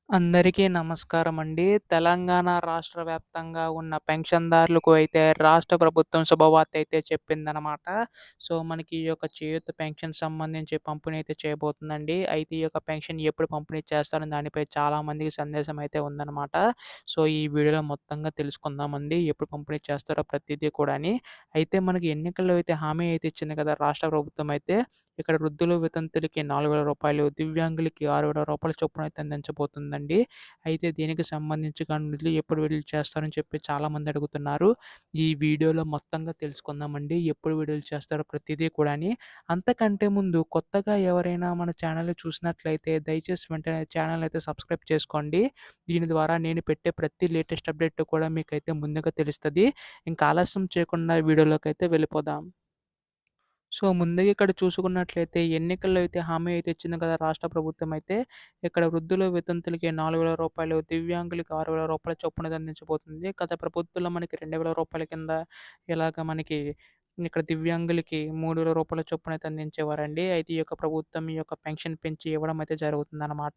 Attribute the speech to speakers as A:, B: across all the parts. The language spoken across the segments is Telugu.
A: అందరికీ నమస్కారమండి. తెలంగాణ రాష్ట్ర వ్యాప్తంగా ఉన్న పెన్షన్‌దారులకు అయితే రాష్ట్ర ప్రభుత్వం శుభవార్త అయితే చెప్పిందనమాట. సో, మనకి ఈ యొక్క చేయూత పెన్షన్ సంబంధించి పంపిణీ అయితే చేయబోతుందండి. అయితే ఈ యొక్క పెన్షన్ ఎప్పుడు పంపిణీ చేస్తారని దానిపై చాలామందికి సందేశం అయితే ఉందనమాట. సో, ఈ వీడియోలో మొత్తంగా తెలుసుకుందామండి. ఎప్పుడు పంపిణీ చేస్తారో ప్రతీదీ కూడాని. అయితే మనకి ఎన్నికల్లో అయితే హామీ అయితే ఇచ్చింది కదా! రాష్ట్ర ప్రభుత్వం అయితే. ఇక్కడ వృద్ధులు, వితంతులకి రూ. 4,000, దివ్యాంగులకి రూ. 6,000 చొప్పున అయితే అందించబోతుందండి. అయితే దీనికి సంబంధించి కానీ నిధులు ఎప్పుడు విడుదల చేస్తారని చెప్పి చాలామంది అడుగుతున్నారు. ఈ వీడియోలో మొత్తంగా తెలుసుకుందామండి. ఎప్పుడు విడుదల చేస్తారో ప్రతిదీ కూడాని. అంతకంటే ముందు కొత్తగా ఎవరైనా మన ఛానల్‌ని చూసినట్లయితే దయచేసి వెంటనే ఛానల్ అయితే సబ్స్క్రైబ్ చేసుకోండి. దీని ద్వారా నేను పెట్టే ప్రతి లేటెస్ట్ అప్డేట్ కూడా మీకైతే ముందుగా తెలుస్తది. ఇంకా ఆలస్యం చేయకుండా వీడియోలోకైతే వెళ్ళిపోదాం. సో, ముందుగా ఇక్కడ చూసుకున్నట్లయితే ఎన్నికల్లో అయితే హామీ అయితే ఇచ్చింది కదా! రాష్ట్ర ప్రభుత్వం అయితే. ఇక్కడ వృద్ధులు, వితంతులకి రూ. 4,000, దివ్యాంగులకి రూ. 6,000 చొప్పున అందించబోతుంది. గత ప్రభుత్వంలో మనకి రూ. 2,000 కింద ఇలాగ మనకి ఇక్కడ దివ్యాంగులకి రూ. 3,000 చొప్పున అయితే అందించేవారండి. అయితే ఈ యొక్క ప్రభుత్వం ఈ యొక్క పెన్షన్ పెంచి ఇవ్వడం అయితే జరుగుతుందనమాట.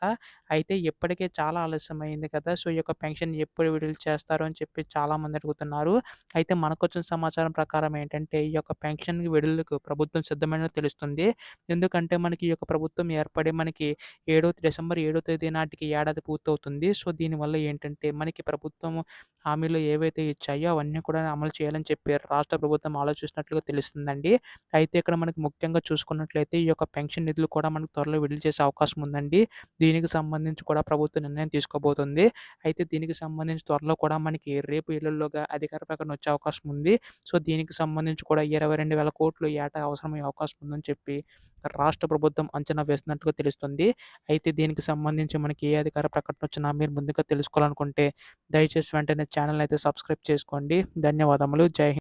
A: అయితే ఇప్పటికే చాలా ఆలస్యమైంది కదా! సో, ఈ యొక్క పెన్షన్ ఎప్పుడు విడుదల చేస్తారు అని చెప్పి చాలామంది అడుగుతున్నారు. అయితే మనకొచ్చిన సమాచారం ప్రకారం ఏంటంటే, ఈ యొక్క పెన్షన్ విడుదలకు ప్రభుత్వం సిద్ధమైనట్టు తెలుస్తుంది. ఎందుకంటే, మనకి ఈ యొక్క ప్రభుత్వం ఏర్పడి మనకి డిసెంబర్ 7 తేదీ నాటికి ఏడాది పూర్తవుతుంది. సో, దీనివల్ల ఏంటంటే, మనకి ప్రభుత్వం హామీలు ఏవైతే ఇచ్చాయో అవన్నీ కూడా అమలు చేయాలని చెప్పి రాష్ట్ర ప్రభుత్వం ఆలోచిస్తున్నట్లుగా తెలుస్తుందండి. అయితే ఇక్కడ మనకి ముఖ్యంగా చూసుకున్నట్లయితే, ఈ యొక్క పెన్షన్ నిధులు కూడా మనకు త్వరలో విడుదల చేసే అవకాశం ఉందండి. దీనికి సంబంధించి కూడా ప్రభుత్వం నిర్ణయం తీసుకోబోతుంది. అయితే దీనికి సంబంధించి త్వరలో కూడా మనకి రేపు ఎల్లుండిలోగా అధికార ప్రకటన వచ్చే అవకాశం ఉంది. సో, దీనికి సంబంధించి కూడా 22,000 ఏటా అవసరమయ్యే అవకాశం ఉందని చెప్పి రాష్ట్ర ప్రభుత్వం అంచనా వేస్తున్నట్టుగా తెలుస్తుంది. అయితే దీనికి సంబంధించి మనకి ఏ అధికార ప్రకటన వచ్చినా మీరు ముందుగా తెలుసుకోవాలనుకుంటే దయచేసి వెంటనే ఛానెల్‌ని అయితే సబ్స్క్రైబ్ చేసుకోండి. ధన్యవాదములు. జై హింద్.